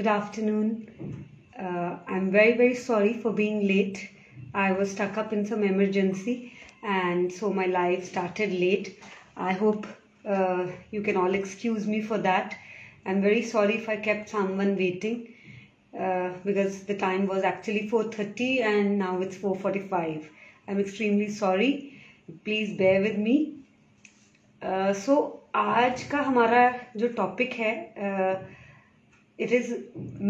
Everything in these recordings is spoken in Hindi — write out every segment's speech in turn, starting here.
Good afternoon. I'm very sorry for being late. I was stuck up in some emergency and so my live started late. I hope you can all excuse me for that. I'm very sorry if I kept someone waiting because the time was actually 4:30 and now it's 4:45. I'm extremely sorry. Please bear with me. So आज का हमारा जो टॉपिक है it is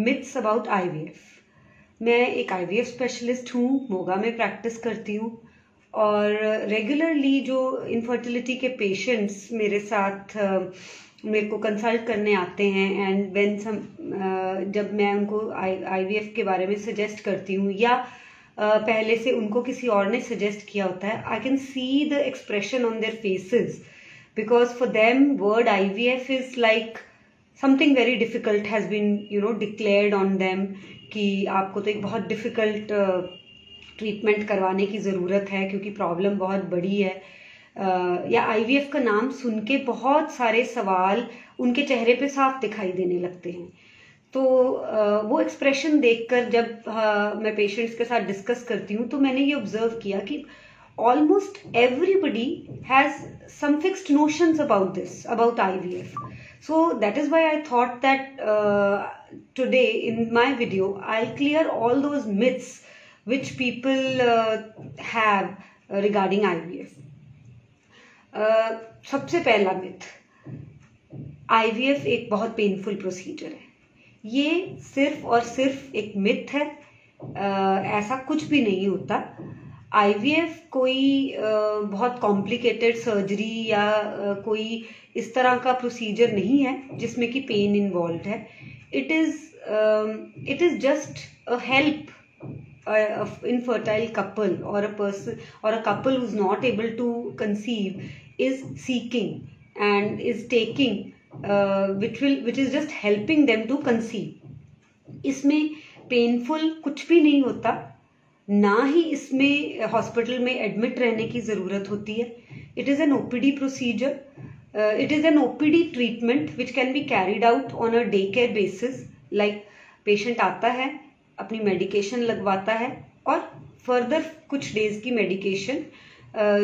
myths about IVF. मैं एक IVF स्पेशलिस्ट हूँ, मोगा में प्रैक्टिस करती हूँ और रेगुलरली जो इनफर्टिलिटी के पेशेंट्स मेरे साथ मेरे को कंसल्ट करने आते हैं एंड व्हेन जब मैं उनको IVF के बारे में सजेस्ट करती हूँ या पहले से उनको किसी और ने सजेस्ट किया होता है, I can see the expression on their faces because for them word IVF is like something very difficult has been declared on them कि आपको तो एक बहुत difficult ट्रीटमेंट करवाने की ज़रूरत है क्योंकि प्रॉब्लम बहुत बड़ी है या IVF का नाम सुन के बहुत सारे सवाल उनके चेहरे पे साफ दिखाई देने लगते हैं. तो वो एक्सप्रेशन देखकर जब मैं पेशेंट्स के साथ डिस्कस करती हूँ तो मैंने ये ऑब्जर्व किया कि almost everybody has some fixed notions about this, about IVF. So that is why I thought that today in my video I'll clear all those myths which people have regarding IVF. सबसे पहला myth, IVF एक बहुत पेनफुल प्रोसीजर है. ये सिर्फ और सिर्फ एक myth है. ऐसा कुछ भी नहीं होता. IVF कोई बहुत कॉम्प्लिकेटेड सर्जरी या कोई इस तरह का प्रोसीजर नहीं है जिसमें कि पेन इन्वॉल्व है. It is just a help infertile couple और अ पर्सन और a couple who is not able to conceive is seeking and is taking which is just helping them to conceive. इसमें पेनफुल कुछ भी नहीं होता, ना ही इसमें हॉस्पिटल में एडमिट रहने की ज़रूरत होती है. It is an OPD procedure. It is an OPD treatment which can be carried out on a day care basis. Like patient आता है, अपनी मेडिकेशन लगवाता है और फर्दर कुछ डेज की मेडिकेशन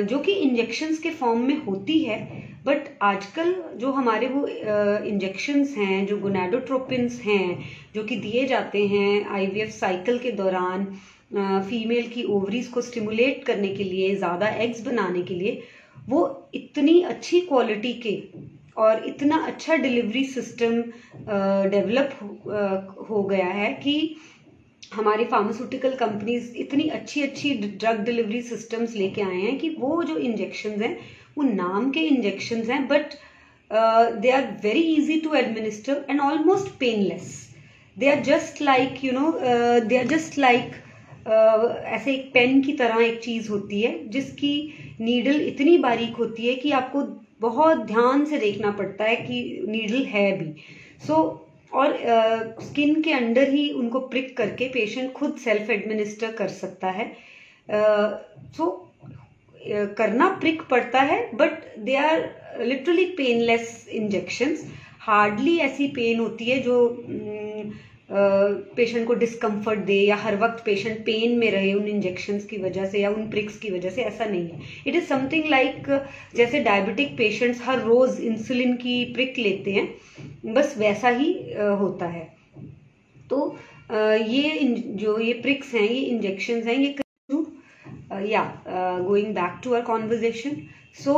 जो कि इंजेक्शंस के फॉर्म में होती है. बट आजकल जो हमारे वो इंजेक्शंस हैं, जो गोनाडोट्रोपिन्स हैं जो कि दिए जाते हैं IVF साइकिल के दौरान फीमेल की ओवरीज को स्टिमुलेट करने के लिए, ज़्यादा एग्स बनाने के लिए, वो इतनी अच्छी क्वालिटी के और इतना अच्छा डिलीवरी सिस्टम डेवलप हो गया है कि हमारी फार्मास्यूटिकल कंपनीज इतनी अच्छी ड्रग डिलीवरी सिस्टम्स लेके आए हैं कि वो जो इंजेक्शंस हैं वो नाम के इंजेक्शंस हैं but they are very easy to administer and almost painless. They are just like ऐसे एक पेन की तरह एक चीज होती है जिसकी नीडल इतनी बारीक होती है कि आपको बहुत ध्यान से देखना पड़ता है कि नीडल है भी. और स्किन के अंदर ही उनको प्रिक करके पेशेंट खुद सेल्फ एडमिनिस्टर कर सकता है. करना प्रिक पड़ता है but they are literally painless injections. Hardly ऐसी पेन होती है जो पेशेंट को डिस्कम्फर्ट दे या हर वक्त पेशेंट पेन में रहे उन इंजेक्शंस की वजह से या उन प्रिक्स की वजह से. ऐसा नहीं है. इट इज़ समथिंग लाइक जैसे डायबिटिक पेशेंट्स हर रोज़ इंसुलिन की प्रिक लेते हैं, बस वैसा ही होता है. तो ये प्रिक्स हैं, ये इंजेक्शंस हैं, ये going back to our conversation. So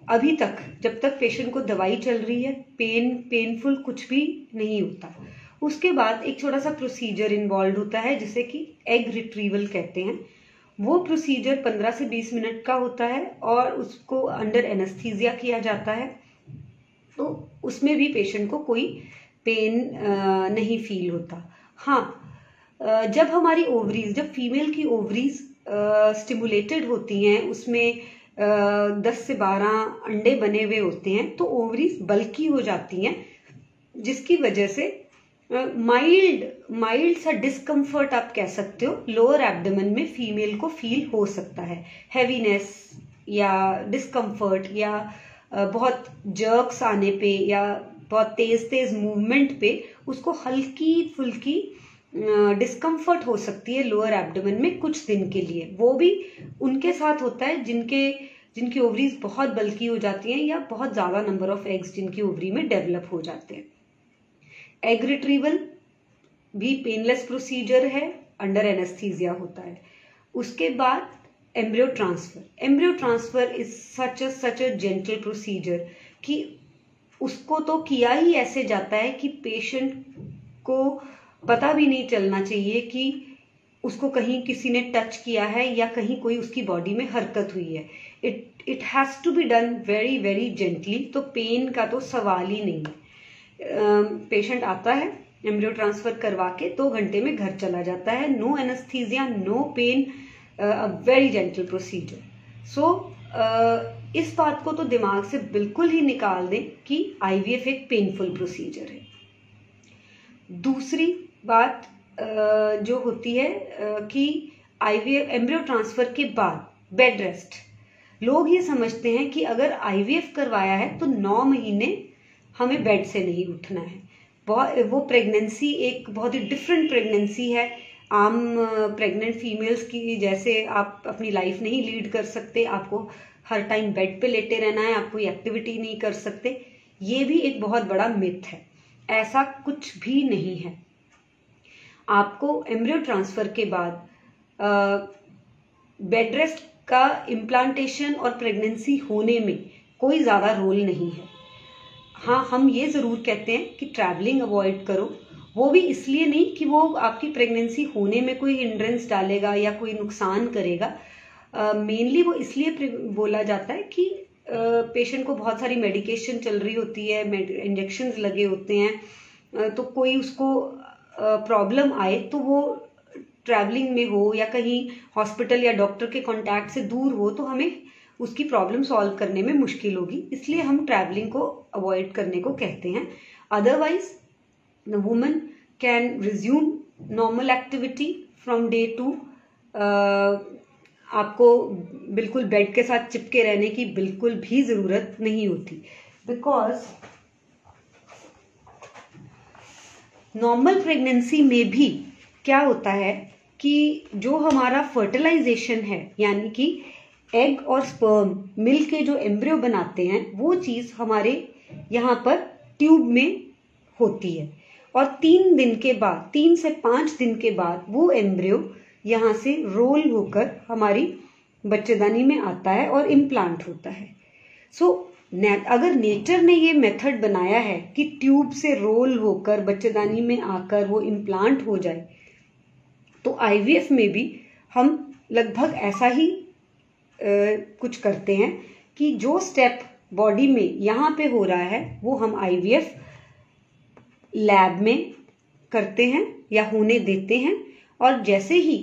अभी तक जब तक पेशेंट को दवाई चल रही है पेनफुल कुछ भी नहीं होता. उसके बाद एक छोटा सा प्रोसीजर इन्वॉल्व होता है जिसे कि एग रिट्रीवल कहते हैं. वो प्रोसीजर 15 से 20 मिनट का होता है और उसको अंडर एनेस्थीसिया किया जाता है. तो उसमें भी पेशेंट को कोई पेन नहीं फील होता. हाँ, जब फीमेल की ओवरीज स्टिमुलेटेड होती हैं, उसमें 10 से 12 अंडे बने हुए होते हैं तो ओवरीज बल्की हो जाती हैं जिसकी वजह से माइल्ड सा डिस्कम्फर्ट आप कह सकते हो लोअर एब्डोमेन में फीमेल को फील हो सकता है. हैवीनेस या डिस्कम्फर्ट या बहुत जर्क्स आने पे या बहुत तेज तेज मूवमेंट पे उसको हल्की फुल्की डिस्कम्फर्ट हो सकती है लोअर एब्डोमेन में कुछ दिन के लिए। वो भी उनके साथ होता है जिनकी ओवरीज बहुत बल्की हो जाती हैं या बहुत ज्यादा नंबर ऑफ एग्स जिनकी ओवरी में डेवलप हो जाते हैं। एग रिट्रीवल भी पेनलेस प्रोसीजर है, अंडर एनेस्थीसिया होता है। उसके बाद embryo transfer. Embryo transfer is such a gentle procedure कि उसको तो किया ही ऐसे जाता है कि पेशेंट को पता भी नहीं चलना चाहिए कि उसको कहीं किसी ने टच किया है या कहीं कोई उसकी बॉडी में हरकत हुई है। It has to be done very very gently, तो पेन का तो सवाल ही नहीं है। पेशेंट आता है, एम्ब्रियो ट्रांसफर करवा के 2 घंटे में घर चला जाता है। No anaesthesia, no pain, a very gentle procedure. So इस बात को तो दिमाग से बिल्कुल ही निकाल दें कि आईवीएफ एक पेनफुल प्रोसीजर है। दूसरी बात जो होती है कि आईवीएफ एम्ब्रियो ट्रांसफर के बाद बेड रेस्ट। लोग ये समझते हैं कि अगर आईवीएफ करवाया है तो 9 महीने हमें बेड से नहीं उठना है। वो प्रेगनेंसी एक बहुत ही डिफरेंट प्रेगनेंसी है। आम प्रेग्नेंट फीमेल्स की जैसे आप अपनी लाइफ नहीं लीड कर सकते, आपको हर टाइम बेड पे लेटे रहना है, आप कोई एक्टिविटी नहीं कर सकते। ये भी एक बहुत बड़ा मिथ है, ऐसा कुछ भी नहीं है। आपको एम्ब्रियो ट्रांसफर के बाद बेड रेस्ट का इम्प्लांटेशन और प्रेगनेंसी होने में कोई ज्यादा रोल नहीं है। हाँ, हम ये जरूर कहते हैं कि ट्रैवलिंग अवॉइड करो। वो भी इसलिए नहीं कि वो आपकी प्रेगनेंसी होने में कोई हिंड्रेंस डालेगा या कोई नुकसान करेगा। मेनली वो इसलिए बोला जाता है कि पेशेंट को बहुत सारी मेडिकेशन चल रही होती है, इंजेक्शंस लगे होते हैं, तो कोई उसको प्रॉब्लम आए तो वो ट्रैवलिंग में हो या कहीं हॉस्पिटल या डॉक्टर के कांटेक्ट से दूर हो तो हमें उसकी प्रॉब्लम सॉल्व करने में मुश्किल होगी, इसलिए हम ट्रैवलिंग को अवॉइड करने को कहते हैं। Otherwise the woman can resume normal activity from day 2। आपको बिल्कुल बेड के साथ चिपके रहने की बिल्कुल भी जरूरत नहीं होती, बिकॉज नॉर्मल प्रेगनेंसी में भी क्या होता है कि जो हमारा फर्टिलाइजेशन है, यानी कि एग और स्पर्म मिल के जो एम्ब्रियो बनाते हैं, वो चीज हमारे यहाँ पर ट्यूब में होती है और 3 से 5 दिन के बाद वो एम्ब्रियो यहाँ से रोल होकर हमारी बच्चेदानी में आता है और इम्प्लांट होता है। सो अगर नेचर ने ये मेथड बनाया है कि ट्यूब से रोल होकर बच्चेदानी में आकर वो इम्प्लांट हो जाए, तो आईवीएफ में भी हम लगभग ऐसा ही कुछ करते हैं कि जो स्टेप बॉडी में यहाँ पे हो रहा है वो हम आईवीएफ लैब में करते हैं या होने देते हैं। और जैसे ही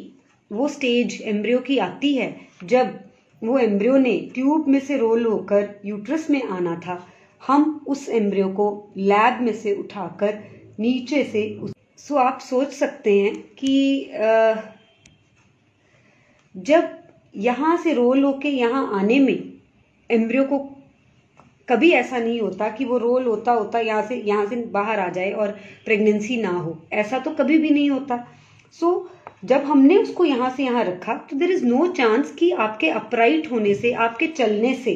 वो स्टेज एम्ब्रियो की आती है, जब वो एम्ब्रियो ने ट्यूब में से रोल होकर यूट्रस में आना था, हम उस एम्ब्रियो को लैब में से उठाकर नीचे से सो आप सोच सकते हैं कि जब यहाँ से रोल होके यहाँ आने में एम्ब्रियो को कभी ऐसा नहीं होता कि वो रोल होता यहाँ से बाहर आ जाए और प्रेगनेंसी ना हो, ऐसा तो कभी भी नहीं होता। सो जब हमने उसको यहाँ से यहाँ रखा तो देयर इज नो चांस कि आपके अपराइट होने से, आपके चलने से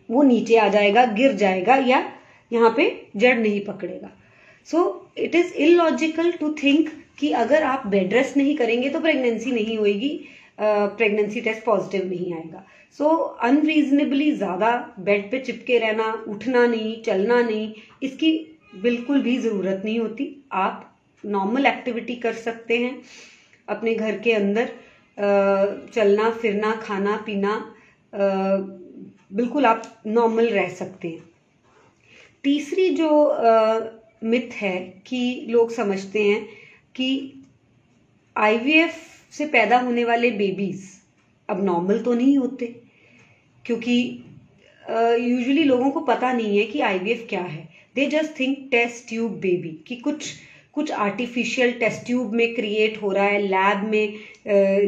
वो नीचे आ जाएगा, गिर जाएगा या यहाँ पे जड़ नहीं पकड़ेगा। So it is illogical to think कि अगर आप बेड रेस्ट नहीं करेंगे तो प्रेगनेंसी नहीं होगी, प्रेगनेंसी टेस्ट पॉजिटिव नहीं आएगा। सो अनरीजनेबली ज्यादा बेड पे चिपके रहना, उठना नहीं, चलना नहीं, इसकी बिल्कुल भी जरूरत नहीं होती। आप नॉर्मल एक्टिविटी कर सकते हैं अपने घर के अंदर, चलना फिरना, खाना पीना, बिल्कुल आप नॉर्मल रह सकते हैं। तीसरी जो मिथ है कि लोग समझते हैं कि आईवीएफ से पैदा होने वाले बेबीज अब नॉर्मल तो नहीं होते, क्योंकि यूजुअली लोगों को पता नहीं है कि आईवीएफ क्या है। They just think test tube baby, कि कुछ आर्टिफिशियल टेस्ट ट्यूब में क्रिएट हो रहा है लैब में,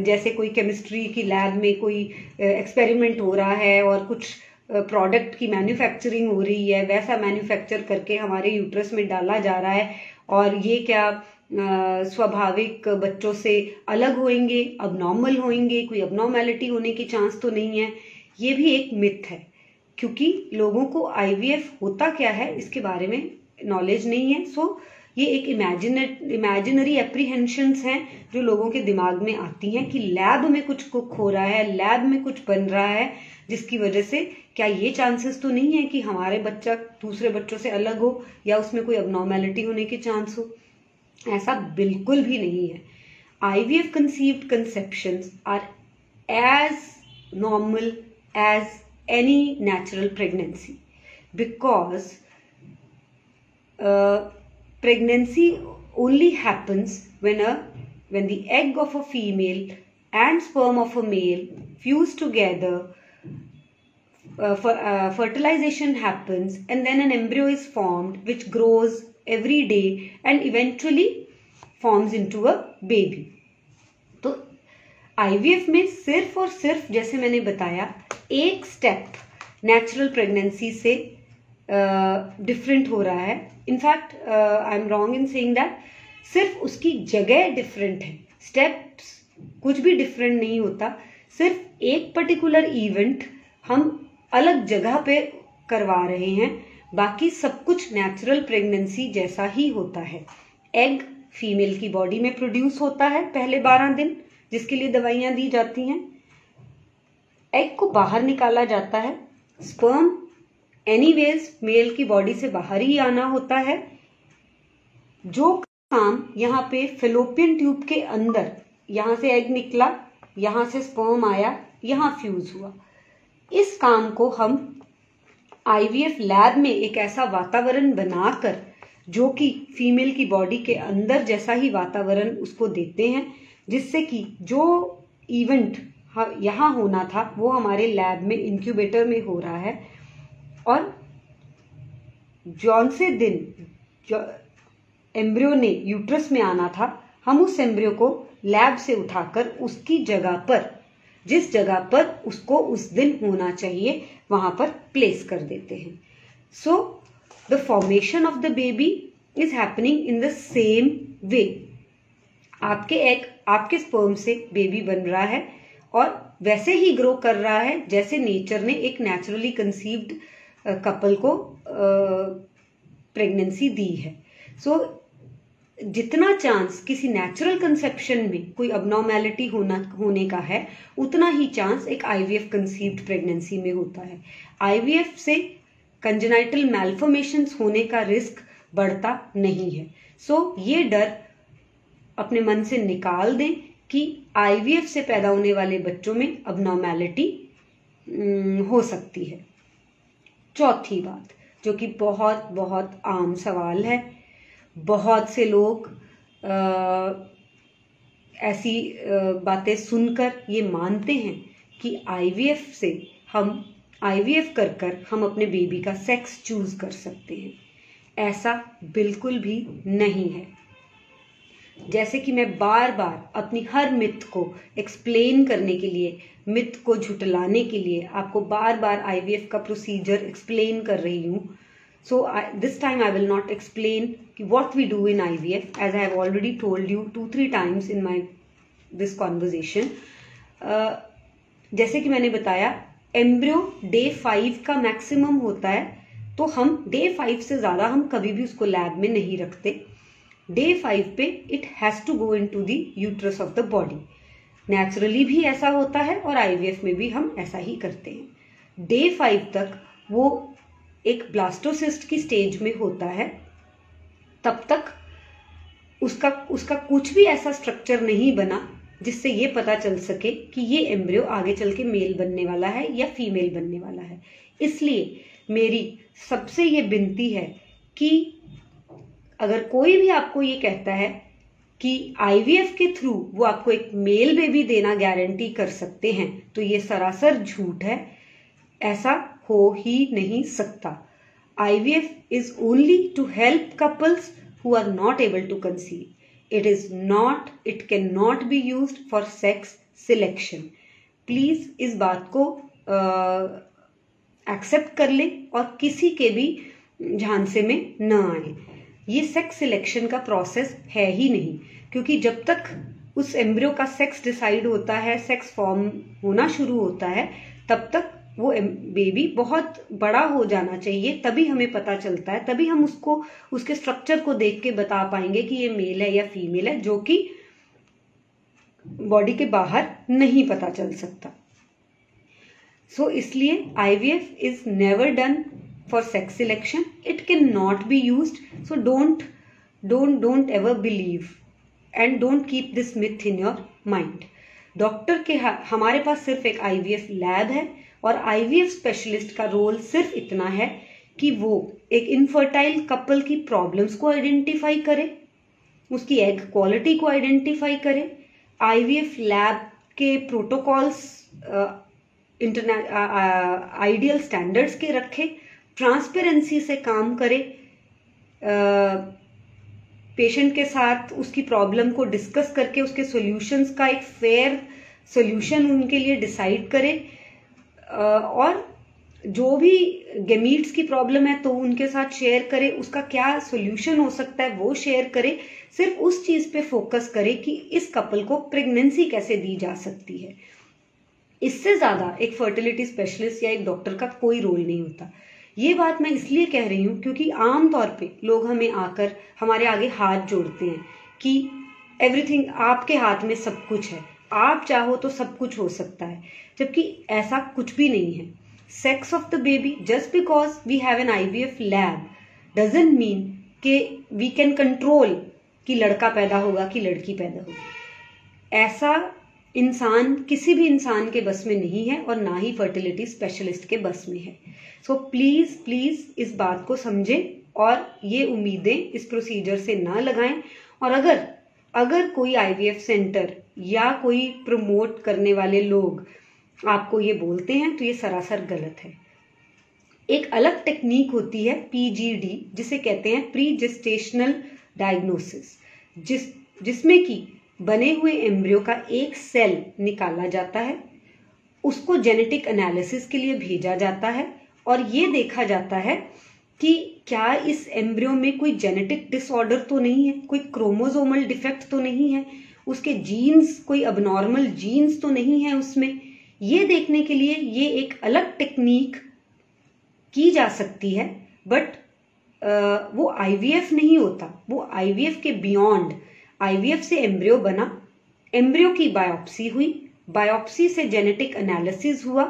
जैसे कोई केमिस्ट्री की लैब में कोई एक्सपेरिमेंट हो रहा है और कुछ प्रोडक्ट की मैन्युफैक्चरिंग हो रही है वैसा मैन्युफैक्चर करके हमारे यूट्रस में डाला जा रहा है, और ये क्या स्वाभाविक बच्चों से अलग होंगे, अबनॉर्मल होंगे, कोई अबनॉर्मैलिटी होने की चांस तो नहीं है, ये भी एक मिथ है। क्योंकि लोगों को आईवीएफ होता क्या है इसके बारे में नॉलेज नहीं है। सो ये एक इमेजिनरी एप्रीहेंशंस हैं जो लोगों के दिमाग में आती हैं कि लैब में कुछ कुक हो रहा है, लैब में कुछ बन रहा है, जिसकी वजह से क्या ये चांसेस तो नहीं है कि हमारे बच्चा दूसरे बच्चों से अलग हो या उसमें कोई अबनॉर्मैलिटी होने की चांस हो। ऐसा बिल्कुल भी नहीं है। IVF conceived conceptions are as normal as any natural pregnancy, because pregnancy only happens when the egg of a female and sperm of a male fuse together, fertilization happens, and then an embryo is formed which grows every day and eventually forms into a baby. तो IVF में सिर्फ और सिर्फ जैसे मैंने बताया एक स्टेप नेचुरल प्रेगनेंसी से डिफरेंट हो रहा है। In fact I am wrong in saying that सिर्फ उसकी जगह डिफरेंट है, स्टेप्स कुछ भी डिफरेंट नहीं होता। सिर्फ एक पर्टिकुलर इवेंट हम अलग जगह पे करवा रहे हैं, बाकी सब कुछ नेचुरल प्रेगनेंसी जैसा ही होता है। एग फीमेल की बॉडी में प्रोड्यूस होता है पहले 12 दिन, जिसके लिए दवाइयां दी जाती हैं। एग को बाहर निकाला जाता है। स्पर्म एनीवेज मेल की बॉडी से बाहर ही आना होता है। जो काम यहाँ पे फेलोपियन ट्यूब के अंदर, यहां से एग निकला, यहां से स्पर्म आया, यहां फ्यूज हुआ, इस काम को हम IVF लैब में एक ऐसा वातावरण बनाकर, जो कि फीमेल की बॉडी के अंदर जैसा ही वातावरण उसको देते हैं, जिससे कि जो इवेंट यहाँ होना था वो हमारे लैब में इंक्यूबेटर में हो रहा है। और जौन से दिन जो एम्ब्रियो ने यूट्रस में आना था, हम उस एम्ब्रियो को लैब से उठाकर उसकी जगह पर, जिस जगह पर उसको उस दिन होना चाहिए, वहां पर प्लेस कर देते हैं। So the formation of the baby is happening in the same way. आपके एग, आपके स्पर्म से बेबी बन रहा है और वैसे ही ग्रो कर रहा है जैसे नेचर ने एक नेचुरली कंसीव्ड कपल को प्रेगनेंसी दी है। सो जितना चांस किसी नेचुरल कंसेप्शन में कोई अबनॉर्मैलिटी होने का है, उतना ही चांस एक IVF कंसीव्ड प्रेगनेंसी में होता है। IVF से कंजेनाइटल मैल्फॉर्मेशंस होने का रिस्क बढ़ता नहीं है। सो ये डर अपने मन से निकाल दें कि IVF से पैदा होने वाले बच्चों में अबनॉर्मैलिटी हो सकती है। चौथी बात, जो कि बहुत बहुत आम सवाल है, बहुत से लोग ऐसी बातें सुनकर ये मानते हैं कि IVF कर हम अपने बेबी का सेक्स चूज कर सकते हैं। ऐसा बिल्कुल भी नहीं है। जैसे कि मैं बार बार अपनी हर मिथ को एक्सप्लेन करने के लिए, मिथ को झुटलाने के लिए आपको बार बार IVF का प्रोसीजर एक्सप्लेन कर रही हूँ। So this time I will not explain what we do in IVF, as I have already told you 2-3 times in this conversation. जैसे कि मैंने बताया, एम्ब्रियो डे 5 का मैक्सिमम होता है, तो हम डे 5 से ज्यादा हम कभी भी उसको लैब में नहीं रखते। डे 5 पे it has to go into the uterus of the body. Naturally भी ऐसा होता है और IVF में भी हम ऐसा ही करते हैं। डे 5 तक वो एक ब्लास्टोसिस्ट की स्टेज में होता है। तब तक उसका कुछ भी ऐसा स्ट्रक्चर नहीं बना जिससे ये पता चल सके कि ये एम्ब्रियो आगे चल के मेल बनने वाला है या फीमेल बनने वाला है। इसलिए मेरी सबसे ये विनती है कि अगर कोई भी आपको ये कहता है कि IVF के थ्रू वो आपको एक मेल बेबी देना गारंटी कर सकते हैं, तो ये सरासर झूठ है। ऐसा हो ही नहीं सकता। IVF is only to help couples who are not able to conceive. It cannot be used for sex selection. Please इस बात को एक्सेप्ट कर ले और किसी के भी झांसे में न आए। ये सेक्स सिलेक्शन का प्रोसेस है ही नहीं, क्योंकि जब तक उस एम्ब्रियो का सेक्स डिसाइड होता है, सेक्स फॉर्म होना शुरू होता है, तब तक वो बेबी बहुत बड़ा हो जाना चाहिए, तभी हमें पता चलता है, तभी हम उसको उसके स्ट्रक्चर को देख के बता पाएंगे कि ये मेल है या फीमेल है, जो कि बॉडी के बाहर नहीं पता चल सकता। सो इसलिए IVF is never done for sex selection, it can not be used, so don't ever believe and don't keep this myth in your mind. Doctor के हमारे पास सिर्फ एक IVF लैब है और IVF स्पेशलिस्ट का रोल सिर्फ इतना है कि वो एक इनफर्टाइल कपल की प्रॉब्लम्स को आइडेंटिफाई करे, उसकी एग क्वालिटी को आइडेंटिफाई करे, IVF लैब के प्रोटोकॉल्स आइडियल स्टैंडर्ड्स के रखे, ट्रांसपेरेंसी से काम करे, पेशेंट के साथ उसकी प्रॉब्लम को डिस्कस करके उसके सॉल्यूशंस का एक फेयर सॉल्यूशन उनके लिए डिसाइड करे, और जो भी गेमीट्स की प्रॉब्लम है तो उनके साथ शेयर करे, उसका क्या सॉल्यूशन हो सकता है वो शेयर करे, सिर्फ उस चीज पे फोकस करे कि इस कपल को प्रेगनेंसी कैसे दी जा सकती है। इससे ज्यादा एक फर्टिलिटी स्पेशलिस्ट या एक डॉक्टर का कोई रोल नहीं होता। ये बात मैं इसलिए कह रही हूँ क्योंकि आमतौर पे लोग हमें आकर हमारे आगे हाथ जोड़ते हैं कि एवरीथिंग आपके हाथ में सब कुछ है, आप चाहो तो सब कुछ हो सकता है, जबकि ऐसा कुछ भी नहीं है। Sex of the baby, just because we have an IVF lab doesn't mean कि वी कैन कंट्रोल कि लड़का पैदा होगा कि लड़की पैदा होगी। ऐसा इंसान किसी भी इंसान के बस में नहीं है और ना ही फर्टिलिटी स्पेशलिस्ट के बस में है। सो प्लीज प्लीज इस बात को समझें और ये उम्मीदें इस प्रोसीजर से ना लगाएं। और अगर कोई IVF सेंटर या कोई प्रमोट करने वाले लोग आपको ये बोलते हैं तो ये सरासर गलत है। एक अलग टेक्निक होती है PGD, जिसे कहते हैं प्री जेस्टेशनल डायग्नोसिस, जिसमें कि बने हुए एम्ब्रियो का एक सेल निकाला जाता है, उसको जेनेटिक एनालिसिस के लिए भेजा जाता है और ये देखा जाता है कि क्या इस एम्ब्रियो में कोई जेनेटिक डिसऑर्डर तो नहीं है, कोई क्रोमोसोमल डिफेक्ट तो नहीं है, उसके जीन्स कोई अबनॉर्मल जीन्स तो नहीं है उसमें। ये देखने के लिए ये एक अलग टेक्निक की जा सकती है, बट वो IVF नहीं होता, वो IVF के बियॉन्ड। IVF से एम्ब्रियो बना, एम्ब्रियो की बायोप्सी हुई, बायोप्सी से जेनेटिक एनालिसिस हुआ,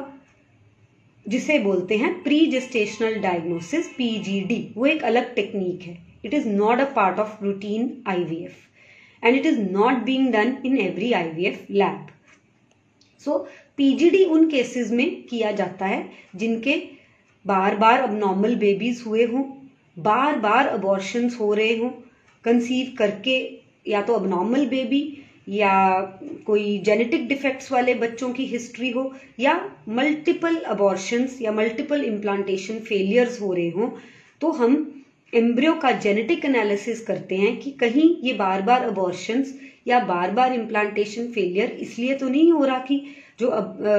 जिसे बोलते हैं प्री जेस्टेशनल डायग्नोसिस PGD। वो एक अलग टेक्निक है। It is not a part of routine IVF and it is not being done in every IVF lab. So PGD उन केसेस में किया जाता है जिनके बार बार अबनॉर्मल बेबीज हुए हों, बार बार अबॉर्शंस हो रहे हों, कंसीव करके या तो अबनॉर्मल बेबी या कोई जेनेटिक डिफेक्ट्स वाले बच्चों की हिस्ट्री हो, या मल्टीपल अबॉर्शंस या मल्टीपल इम्प्लांटेशन फेलियर्स हो रहे हों, तो हम एम्ब्रियो का जेनेटिक एनालिसिस करते हैं कि कहीं ये बार बार अबॉर्शंस या बार बार इम्प्लांटेशन फेलियर इसलिए तो नहीं हो रहा कि जो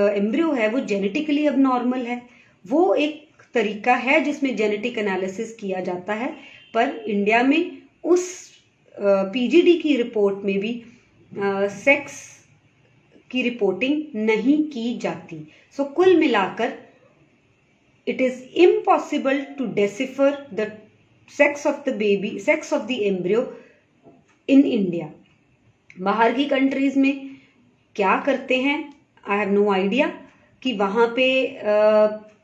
एम्ब्रियो है वो जेनेटिकली अबनॉर्मल है। वो एक तरीका है जिसमें जेनेटिक एनालिसिस किया जाता है, पर इंडिया में उस PGD की रिपोर्ट में भी सेक्स की रिपोर्टिंग नहीं की जाती। सो कुल मिलाकर it is impossible to decipher the sex of the baby, sex of the embryo in India. बाहर की कंट्रीज में क्या करते हैं आई हैव नो आइडिया, कि वहां पे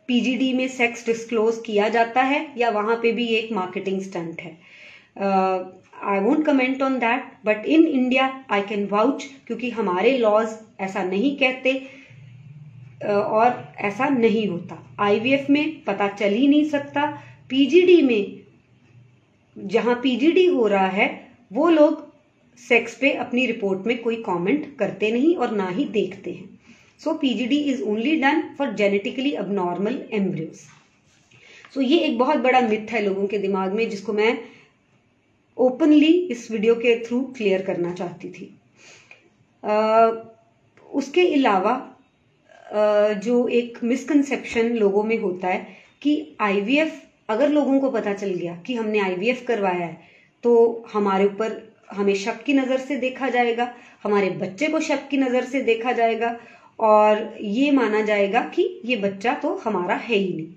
PGD में सेक्स डिस्क्लोज किया जाता है या वहां पे भी एक मार्केटिंग स्टंट है। I won't comment on that, but in India I can vouch, क्योंकि हमारे लॉज ऐसा नहीं कहते और ऐसा नहीं होता। IVF में पता चल ही नहीं सकता। PGD में जहां PGD हो रहा है वो लोग सेक्स पे अपनी रिपोर्ट में कोई कमेंट करते नहीं और ना ही देखते हैं। So PGD is only done for genetically abnormal embryos. So ये एक बहुत बड़ा मिथ है लोगों के दिमाग में, जिसको मैं ओपनली इस वीडियो के थ्रू क्लियर करना चाहती थी। उसके अलावा जो एक मिसकंसेप्शन लोगों में होता है कि आईवीएफ, अगर लोगों को पता चल गया कि हमने आईवीएफ करवाया है तो हमारे ऊपर, हमें शक की नज़र से देखा जाएगा, हमारे बच्चे को शक की नज़र से देखा जाएगा और ये माना जाएगा कि ये बच्चा तो हमारा है ही नहीं।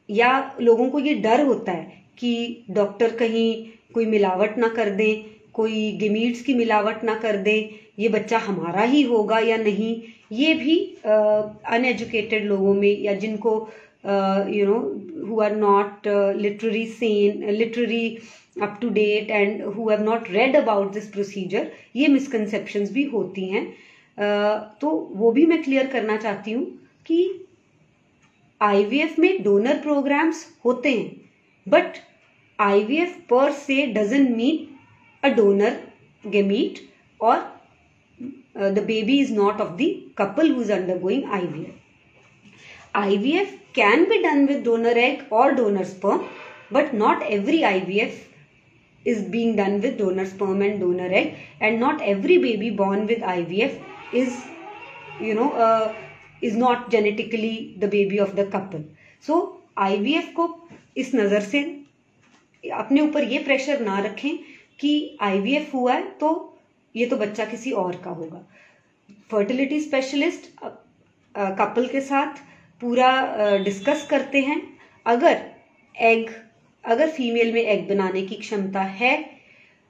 या लोगों को ये डर होता है कि डॉक्टर कहीं कोई मिलावट ना कर दें, कोई गेमीट्स की मिलावट ना कर दें, ये बच्चा हमारा ही होगा या नहीं। ये भी अनएजुकेटेड लोगों में, या जिनको who are not literally sane, literally up to date and who have not read about this procedure, ये misconceptions भी होती हैं। तो वो भी मैं क्लियर करना चाहती हूँ कि आईवीएफ में डोनर प्रोग्राम्स होते हैं, बट आईवीएफ पर से doesn't mean a donor gamete or the baby is not of the couple who is undergoing IVF. IVF can be done with donor egg or donor sperm, but not every IVF is being done with donor sperm and donor egg, and not every baby born with IVF is is not genetically the baby of the couple. So IVF को इस नज़र से अपने ऊपर ये प्रेशर ना रखें कि IVF हुआ है तो ये तो बच्चा किसी और का होगा। फर्टिलिटी स्पेशलिस्ट कपल के साथ पूरा डिस्कस करते हैं। अगर फीमेल में एग बनाने की क्षमता है,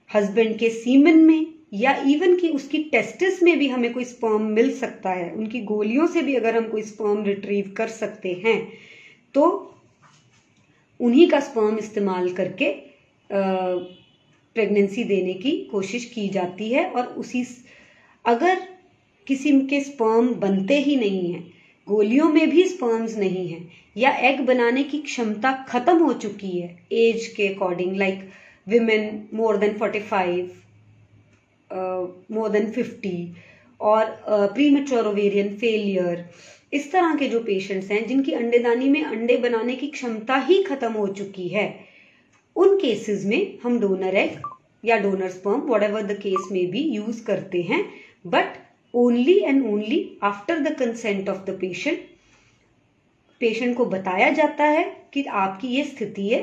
हस्बैंड के सीमन में, या इवन कि उसकी टेस्टिस में भी हमें कोई स्पर्म मिल सकता है, उनकी गोलियों से भी अगर हम कोई स्पर्म रिट्रीव कर सकते हैं, तो उन्हीं का स्पर्म इस्तेमाल करके प्रेगनेंसी देने की कोशिश की जाती है। और अगर किसी के स्पर्म बनते ही नहीं हैं, गोलियों में भी स्पर्म्स नहीं हैं, या एग बनाने की क्षमता खत्म हो चुकी है एज के according, like women more than 45, more than 50, और प्रीमेच्योर ओवेरियन फेलियर, इस तरह के जो पेशेंट्स हैं जिनकी अंडेदानी में अंडे बनाने की क्षमता ही खत्म हो चुकी है, उन केसेस में हम डोनर एग या donor sperm, whatever the case में भी यूज करते हैं, but only and only after the consent of the patient. Patient को बताया जाता है कि आपकी ये स्थिति है,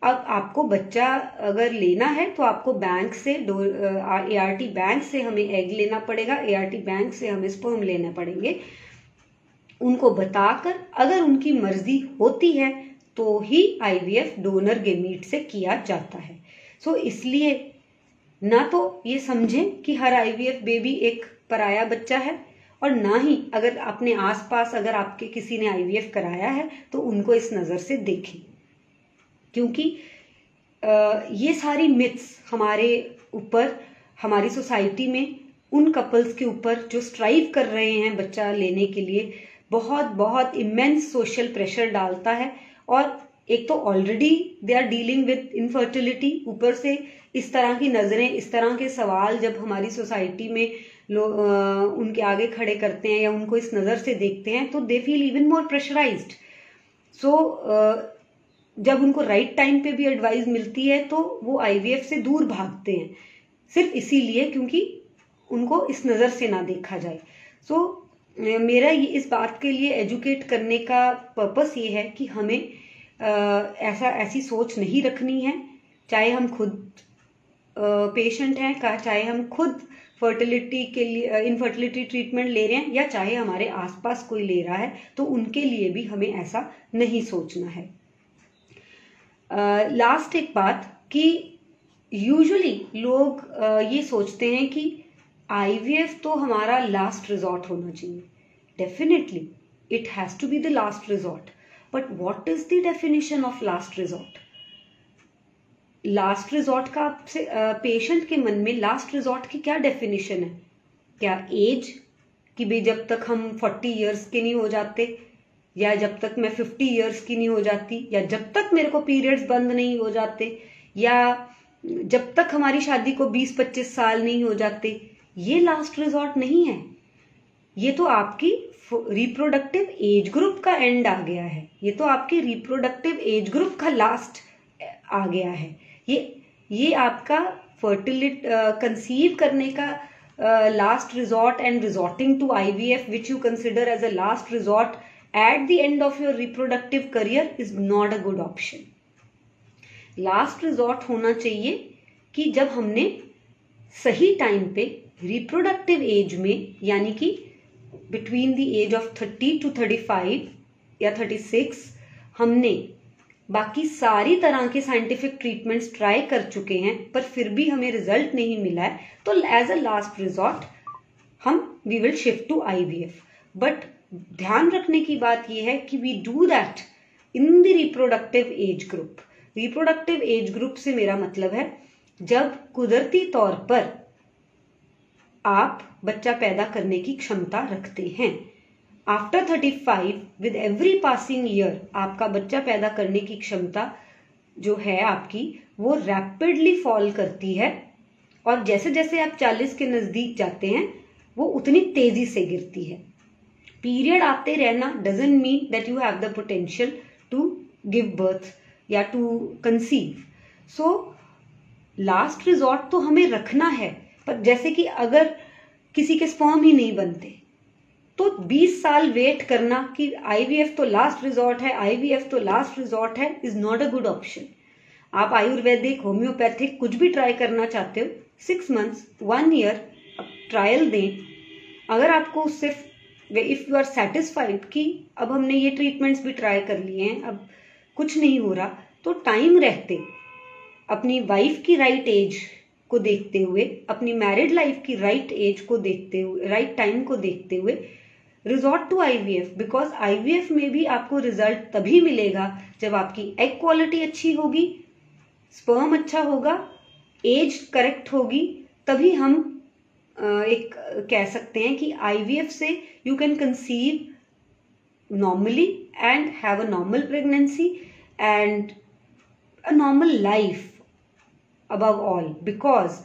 अब आपको बच्चा अगर लेना है तो आपको बैंक से ART बैंक से हमें एग लेना पड़ेगा, ART बैंक से हमें स्पर्म लेने पड़ेंगे। उनको बताकर अगर उनकी मर्जी होती है तो ही IVF डोनर गेमीट से किया जाता है। सो इसलिए ना तो ये समझें कि हर IVF बेबी एक पराया बच्चा है, और ना ही अगर अपने आसपास अगर आपके किसी ने IVF कराया है तो उनको इस नज़र से देखें, क्योंकि ये सारी मिथ्स हमारे ऊपर, हमारी सोसाइटी में उन कपल्स के ऊपर जो स्ट्राइव कर रहे हैं बच्चा लेने के लिए, बहुत बहुत इमेंस सोशल प्रेशर डालता है। और एक तो already they are dealing with infertility, ऊपर से इस तरह की नज़रें, इस तरह के सवाल जब हमारी सोसाइटी में लोग उनके आगे खड़े करते हैं या उनको इस नज़र से देखते हैं, तो they feel even more pressurised. So जब उनको राइट टाइम पे भी एडवाइस मिलती है तो वो IVF से दूर भागते हैं, सिर्फ इसीलिए क्योंकि उनको इस नज़र से ना देखा जाए। सो मेरा ये इस बात के लिए एजुकेट करने का पर्पस ये है कि हमें ऐसी सोच नहीं रखनी है, चाहे हम खुद पेशेंट हैं, चाहे हम खुद फर्टिलिटी के लिए इनफर्टिलिटी ट्रीटमेंट ले रहे हैं, या चाहे हमारे आसपास कोई ले रहा है, तो उनके लिए भी हमें ऐसा नहीं सोचना है। लास्ट एक बात कि यूजुअली लोग ये सोचते हैं कि IVF तो हमारा लास्ट रिजॉर्ट होना चाहिए। Definitely it has to be the last resort, but what is the definition of last resort? Last resort का पेशेंट के मन में लास्ट रिजॉर्ट की क्या डेफिनेशन है? क्या एज कि भाई जब तक हम 40 इयर्स के नहीं हो जाते, या जब तक मैं 50 इयर्स की नहीं हो जाती, या जब तक मेरे को पीरियड्स बंद नहीं हो जाते, या जब तक हमारी शादी को 20-25 साल नहीं हो जाते, ये लास्ट रिजॉर्ट नहीं है। ये तो आपकी रिप्रोडक्टिव एज ग्रुप का एंड आ गया है, ये तो आपके रिप्रोडक्टिव एज ग्रुप का लास्ट आ गया है। ये आपका फर्टिलिटी कंसीव करने का last resort and resorting to IVF, which you consider as a last resort at the end of your reproductive career, is not a good option. Last resort होना चाहिए कि जब हमने सही टाइम पे रिप्रोडक्टिव एज में, यानी कि between the age of 30 to 35 या 36, हमने बाकी सारी तरह के साइंटिफिक ट्रीटमेंट्स ट्राई कर चुके हैं पर फिर भी हमें रिजल्ट नहीं मिला है, तो एज अ लास्ट रिजॉर्ट हम we will shift to IVF. But ध्यान रखने की बात यह है कि we do that in the reproductive age group. Reproductive age group से मेरा मतलब है जब कुदरती तौर पर आप बच्चा पैदा करने की क्षमता रखते हैं. After 35 with every passing year आपका बच्चा पैदा करने की क्षमता जो है आपकी वो रैपिडली फॉल करती है, और जैसे जैसे आप 40 के नजदीक जाते हैं वो उतनी तेजी से गिरती है. पीरियड आते रहना doesn't mean that you have the potential to give birth या to conceive. So last resort तो हमें रखना है, पर जैसे कि अगर किसी के स्पर्म ही नहीं बनते तो 20 साल वेट करना कि IVF तो लास्ट रिजॉर्ट है, IVF तो लास्ट रिजॉर्ट है, is not a good option. आप आयुर्वेदिक, होम्योपैथिक कुछ भी ट्राई करना चाहते हो, 6 months 1 year ट्रायल दें. अगर आपको सिर्फ इफ यू आर सेटिस्फाइड कि अब हमने ये ट्रीटमेंट्स भी ट्राई कर लिए हैं, अब कुछ नहीं हो रहा, तो टाइम रहते अपनी वाइफ की राइट एज को देखते हुए, अपनी मैरिड लाइफ की राइट एज को देखते हुए, राइट टाइम को देखते हुए resort to IVF. Because IVF में भी आपको रिजल्ट तभी मिलेगा जब आपकी एग क्वालिटी अच्छी होगी, स्पर्म अच्छा होगा, एज करेक्ट होगी, तभी हम एक कह सकते हैं कि IVF से you can conceive normally and have a normal pregnancy and a normal life above all. Because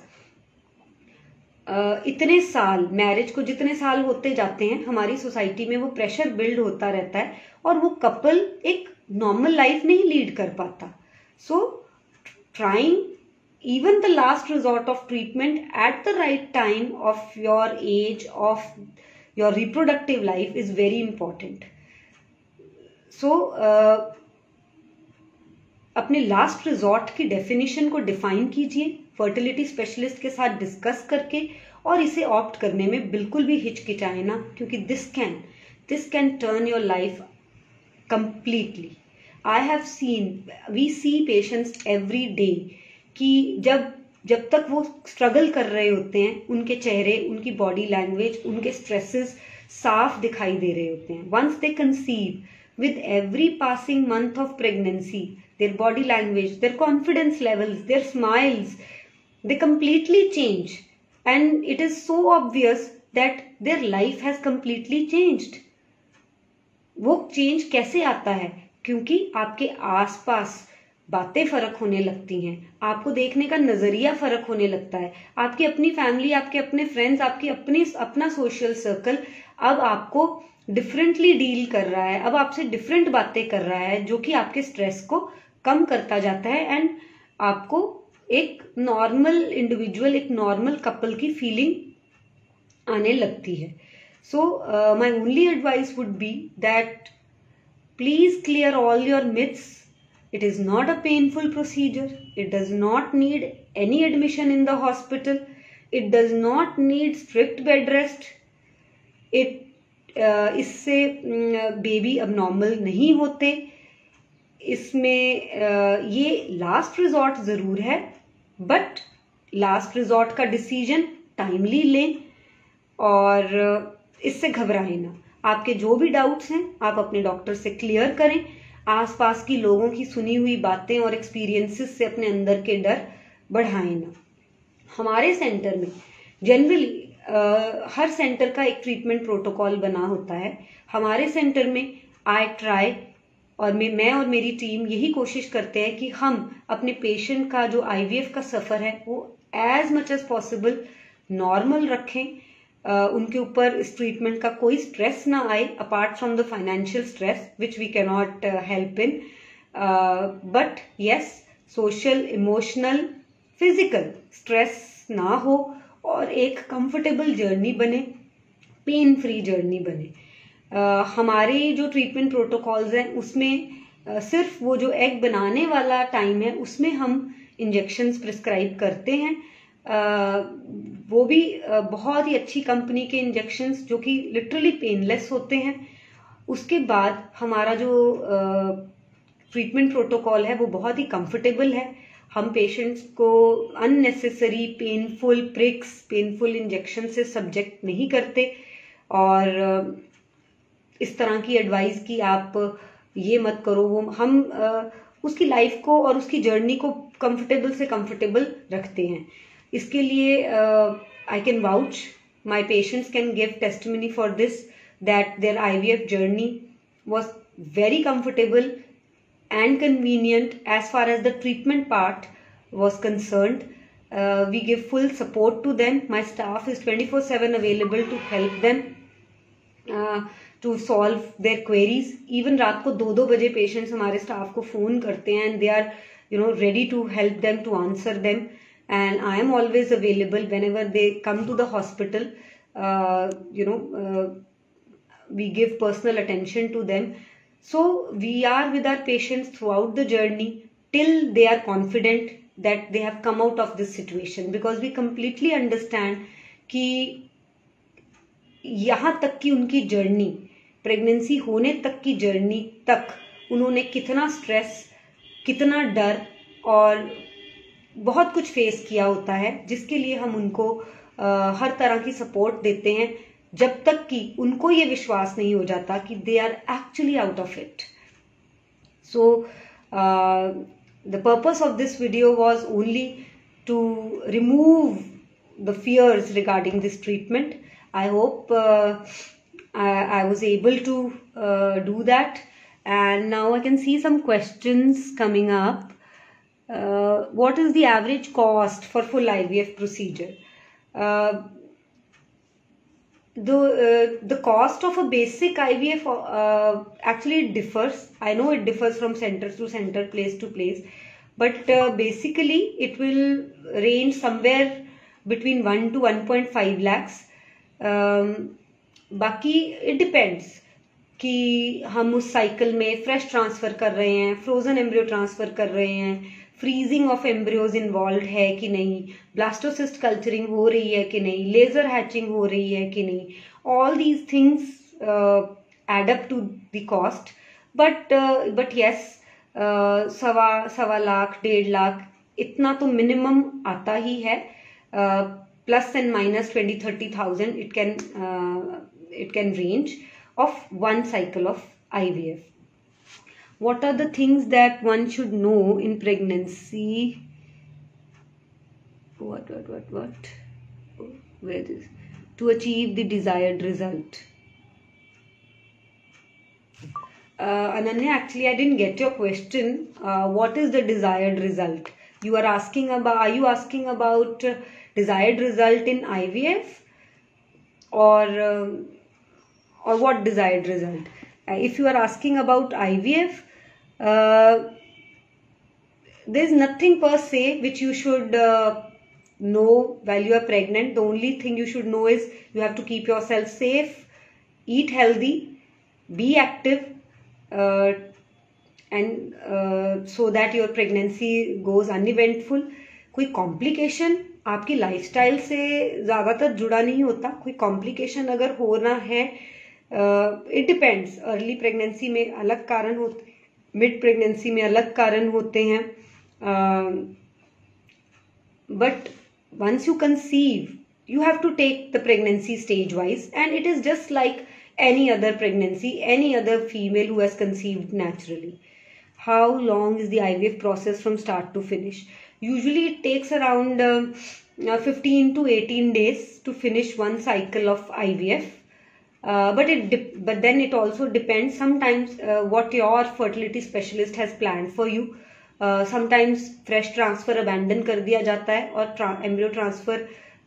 इतने साल, मैरिज को जितने साल होते जाते हैं हमारी सोसाइटी में वो प्रेशर बिल्ड होता रहता है और वो कपल एक नॉर्मल लाइफ नहीं लीड कर पाता. सो trying even the last resort of treatment at the right time of your age, of your reproductive life, is very important. So अपने लास्ट रिजॉर्ट की डेफिनेशन को डिफाइन कीजिए फर्टिलिटी स्पेशलिस्ट के साथ डिस्कस करके, और इसे ऑप्ट करने में बिल्कुल भी हिचकिचाए ना, क्योंकि this can turn your life completely. I have seen, we see patients every day कि जब तक वो स्ट्रगल कर रहे होते हैं उनके चेहरे, उनकी बॉडी लैंग्वेज, उनके स्ट्रेसेस साफ दिखाई दे रहे होते हैं. Once they conceive, with every passing month of pregnancy, their body language, their confidence levels, their smiles, they completely change, and it is so obvious that their life has completely changed. वो चेंज कैसे आता है? क्योंकि आपके आसपास बातें फर्क होने लगती हैं, आपको देखने का नजरिया फर्क होने लगता है, आपकी अपनी फैमिली, आपके अपने फ्रेंड्स, आपकी अपना सोशल सर्कल अब आपको डिफरेंटली डील कर रहा है, अब आपसे डिफरेंट बातें कर रहा है, जो कि आपके स्ट्रेस को कम करता जाता है एंड आपको एक नॉर्मल इंडिविजुअल, एक नॉर्मल कपल की फीलिंग आने लगती है. So my only advice would be that please clear all your myths. It is not a painful procedure. It does not need any admission in the hospital. It does not need strict bed rest. इससे बेबी अबनॉर्मल नहीं होते. इसमें ये लास्ट रिजॉर्ट ज़रूर है, बट लास्ट रिजॉर्ट का डिसीजन टाइमली लें और इससे घबराएं ना. आपके जो भी डाउट्स हैं आप अपने डॉक्टर से क्लियर करें. आसपास की लोगों की सुनी हुई बातें और एक्सपीरियंसेस से अपने अंदर के डर बढ़ाएं ना. हमारे सेंटर में जनरली हर सेंटर का एक ट्रीटमेंट प्रोटोकॉल बना होता है. हमारे सेंटर में आई ट्राई और मैं और मेरी टीम यही कोशिश करते हैं कि हम अपने पेशेंट का जो IVF का सफ़र है वो as much as possible normal रखें. उनके ऊपर इस ट्रीटमेंट का कोई स्ट्रेस ना आए apart from the financial stress which we can not help in. But yes, social, emotional, physical stress ना हो और एक कंफर्टेबल जर्नी बने, पेन फ्री जर्नी बने। हमारे जो ट्रीटमेंट प्रोटोकॉल्स हैं उसमें सिर्फ वो जो एग बनाने वाला टाइम है उसमें हम इंजेक्शंस प्रिस्क्राइब करते हैं, वो भी बहुत ही अच्छी कंपनी के इंजेक्शंस जो कि लिटरली पेनलेस होते हैं। उसके बाद हमारा जो ट्रीटमेंट प्रोटोकॉल है वो बहुत ही कंफर्टेबल है। हम पेशेंट्स को unnecessary painful prix, painful injection से सब्जेक्ट नहीं करते, और इस तरह की एडवाइस कि आप ये मत करो, वो हम उसकी लाइफ को और उसकी जर्नी को कंफर्टेबल से कंफर्टेबल रखते हैं। इसके लिए I can vouch, my patients can give testimony for this, that their IVF journey was very comfortable and convenient as far as the treatment part was concerned. We give full support to them. My staff is 24/7 available to help them to solve their queries. Even रात को 2-2 बजे patients हमारे staff को phone करते हैं and they are ready to help them, to answer them, and I am always available whenever they come to the hospital. We give personal attention to them. So we are with our patients throughout the journey till they are confident that they have come out of this situation, because we completely understand कि यहाँ तक की उनकी जर्नी, प्रेगनेंसी होने तक की जर्नी तक उन्होंने कितना स्ट्रेस, कितना डर और बहुत कुछ फेस किया होता है, जिसके लिए हम उनको हर तरह की सपोर्ट देते हैं जब तक कि उनको ये विश्वास नहीं हो जाता कि they are actually out of it. So the purpose of this video was only to remove the fears regarding this treatment. I hope I was able to do that, and now I can see some questions coming up. What is the average cost for full IVF procedure? The cost of a basic IVF actually differs. I know it differs from center to center, place to place, but basically it will range somewhere between 1 to 1.5 lakhs. बाकी इट डिपेंड्स कि हम उस साइकिल में फ्रेश ट्रांसफर कर रहे हैं, फ्रोजन एम्ब्रियो ट्रांसफर कर रहे हैं, फ्रीजिंग ऑफ एम्ब्रियोज इन्वॉल्व है कि नहीं, ब्लास्टोसिस्ट कल्चरिंग हो रही है कि नहीं, लेजर हैचिंग हो रही है कि नहीं. All these things add up to the cost. But yes, 1.25 lakh 1.5 lakh इतना तो मिनिमम आता ही है. Plus and minus 20,000-30,000 it can range of one cycle of IVF. What are the things that one should know in pregnancy? What? Where is to achieve the desired result? Ananya, actually I didn't get your question. What is the desired result? Are you asking about desired result in IVF, or what desired result? If you are asking about IVF, there is nothing per se which you should know while you are pregnant. The only thing you should know is you have to keep yourself safe, eat healthy, be active, and so that your pregnancy goes uneventful. कोई कॉम्प्लिकेशन आपकी लाइफस्टाइल से ज़्यादातर जुड़ा नहीं होता. कोई कॉम्प्लिकेशन अगर होना है, इट डिपेंड्स. अर्ली प्रेगनेंसी में अलग कारण होते हैं, मिड प्रेगनेंसी में अलग कारण होते हैं. But once you conceive, you have to take the pregnancy stage wise, and it is just like any other pregnancy, any other female who has conceived naturally. How long is the IVF process from start to finish? Usually it takes around 15 to 18 days to finish one cycle of IVF. But then it also depends sometimes what your fertility specialist has planned for you. Sometimes fresh transfer abandon कर दिया जाता है और embryo transfer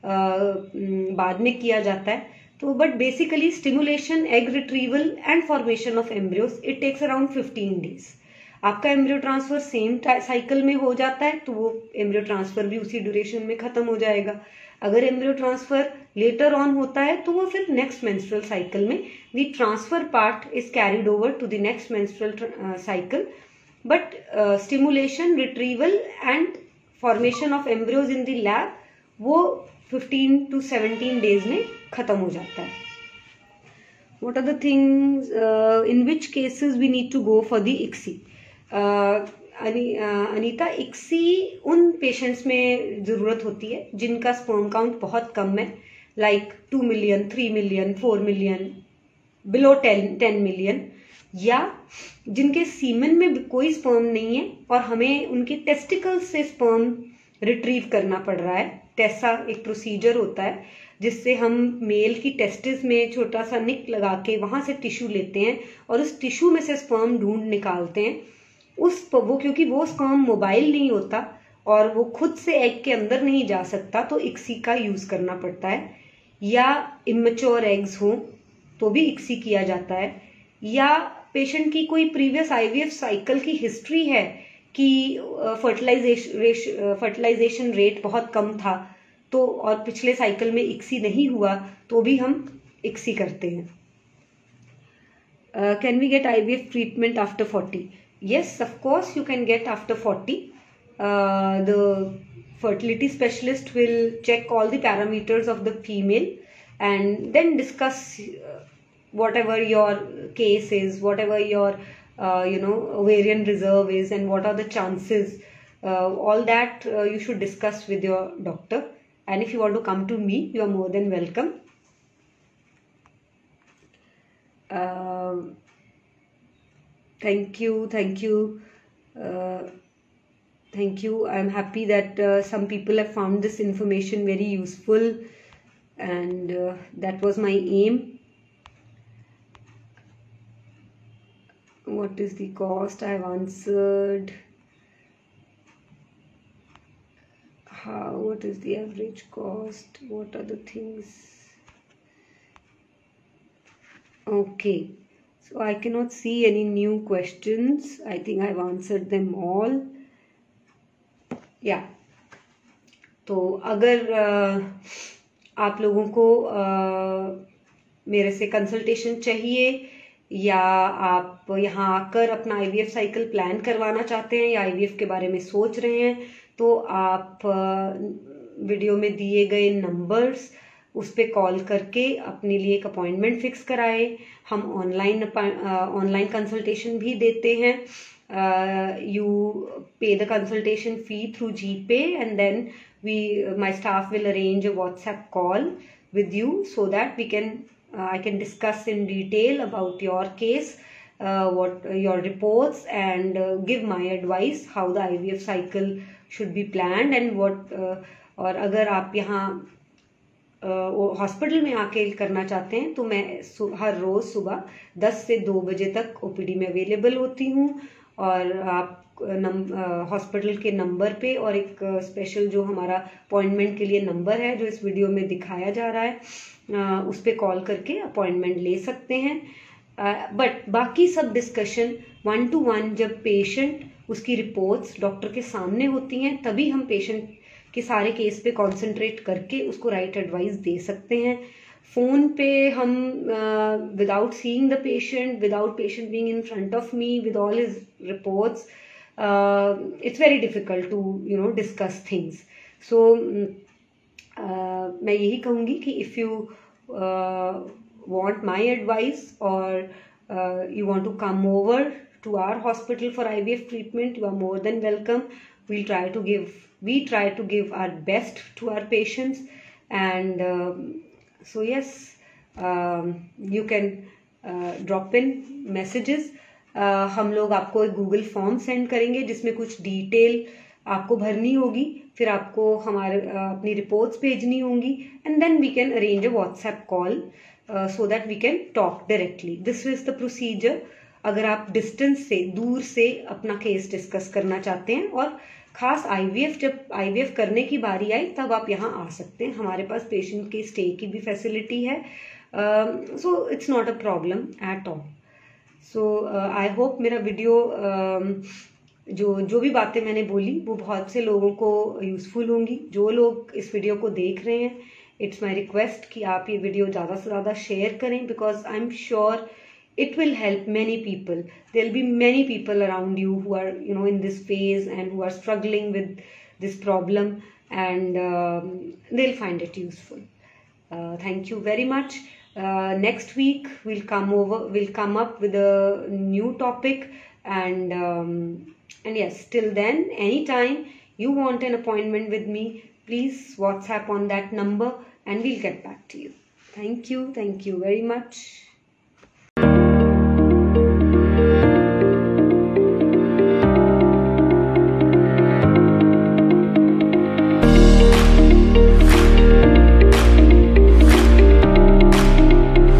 बाद में किया जाता है. तो but basically stimulation, egg retrieval and formation of embryos, it takes around 15 days. आपका एम्ब्रियो ट्रांसफर सेम साइकिल में हो जाता है तो वो एम्ब्रियो ट्रांसफर भी उसी ड्यूरेशन में खत्म हो जाएगा. अगर एम्ब्रियो ट्रांसफर लेटर ऑन होता है तो वो फिर नेक्स्ट मेंस्ट्रुअल साइकिल में the transfer part is carried over to the next menstrual cycle, but stimulation, retrieval and formation of embryos in the lab वो 15 to 17 डेज में खत्म हो जाता है. What are the things in which cases we need to go for the ICSI? Anita, ICSI उन पेशेंट्स में ज़रूरत होती है जिनका स्पर्म काउंट बहुत कम है, like 2 million, 3 million, 4 million, below 10 million, या जिनके सीमन में कोई स्पर्म नहीं है और हमें उनके टेस्टिकल्स से स्पर्म रिट्रीव करना पड़ रहा है. टेसा एक प्रोसीजर होता है जिससे हम मेल की टेस्टिस में छोटा सा निक लगा के वहां से टिश्यू लेते हैं और उस टिश्यू में से स्पर्म ढूंढ निकालते हैं. क्योंकि वो स्पर्म मोबाइल नहीं होता और वो खुद से एग के अंदर नहीं जा सकता, तो ICSI का यूज करना पड़ता है. या इमेच्योर एग्स हो तो भी ICSI किया जाता है, या पेशेंट की कोई प्रीवियस IVF साइकिल की हिस्ट्री है कि फर्टिलाइजेशन रेट बहुत कम था तो और पिछले साइकिल में ICSI नहीं हुआ तो भी हम ICSI करते हैं. Can we get IVF treatment after 40? Yes, of course you can get after 40. The fertility specialist will check all the parameters of the female and then discuss whatever your case is, whatever your ovarian reserve is, and what are the chances. All that you should discuss with your doctor. And if you want to come to me, you are more than welcome. Thank you. I'm happy that some people have found this information very useful, and that was my aim. What is the cost? I have answered. What is the average cost? What are the things? Okay. So I cannot see any new questions. I think I've answered them all. Yeah. तो अगर आप लोगों को मेरे से कंसल्टेशन चाहिए या आप यहाँ आकर अपना IVF साइकिल प्लान करवाना चाहते हैं या IVF के बारे में सोच रहे हैं, तो आप वीडियो में दिए गए नंबर्स उस पर कॉल करके अपने लिए एक अपॉइंटमेंट फिक्स कराए. हम ऑनलाइन कंसल्टेशन भी देते हैं. You pay the consultation fee through GPay, and then my staff will arrange a WhatsApp call with you so that I can discuss in detail about your case, what your reports, and give my advice how the IVF cycle should be planned and what. और अगर आप यहाँ हॉस्पिटल में आके करना चाहते हैं तो मैं हर रोज सुबह 10 से 2 बजे तक OPD में अवेलेबल होती हूँ. और आप हॉस्पिटल के नंबर पे और एक स्पेशल जो हमारा अपॉइंटमेंट के लिए नंबर है जो इस वीडियो में दिखाया जा रहा है उस पे कॉल करके अपॉइंटमेंट ले सकते हैं. बट बाकी सब डिस्कशन 1-to-1 जब पेशेंट उसकी रिपोर्ट्स डॉक्टर के सामने होती हैं तभी हम पेशेंट के सारे केस पे कंसंट्रेट करके उसको राइट एडवाइस दे सकते हैं. फोन पे हम without seeing the patient, without patient being in front of me with all his reports, it's very difficult to discuss things. So मैं यही कहूँगी कि if you want my advice or you want to come over to our hospital for IVF treatment, you are more than welcome. We try to give our best to our patients, and so yes, you can drop in messages. हम लोग आपको एक गूगल फॉर्म सेंड करेंगे जिसमें कुछ डिटेल आपको भरनी होगी, फिर आपको हमारे अपनी रिपोर्ट्स भेजनी होंगी, and then we can arrange a WhatsApp call so that we can talk directly. This is the procedure. अगर आप डिस्टेंस से, दूर से अपना केस डिस्कस करना चाहते हैं और खास जब IVF करने की बारी आई तब आप यहाँ आ सकते हैं. हमारे पास पेशेंट के स्टे की भी फैसिलिटी है, so it's not a problem at all. So I hope मेरा वीडियो जो भी बातें मैंने बोली वो बहुत से लोगों को यूज़फुल होंगी। जो लोग इस वीडियो को देख रहे हैं, इट्स माई रिक्वेस्ट कि आप ये वीडियो ज़्यादा से ज़्यादा शेयर करें, because I am sure it will help many people. There'll be many people around you who are, in this phase and who are struggling with this problem, and they'll find it useful. Thank you very much. Next week we'll come up with a new topic, and yes, till then, anytime you want an appointment with me, please WhatsApp on that number and we'll get back to you. Thank you very much.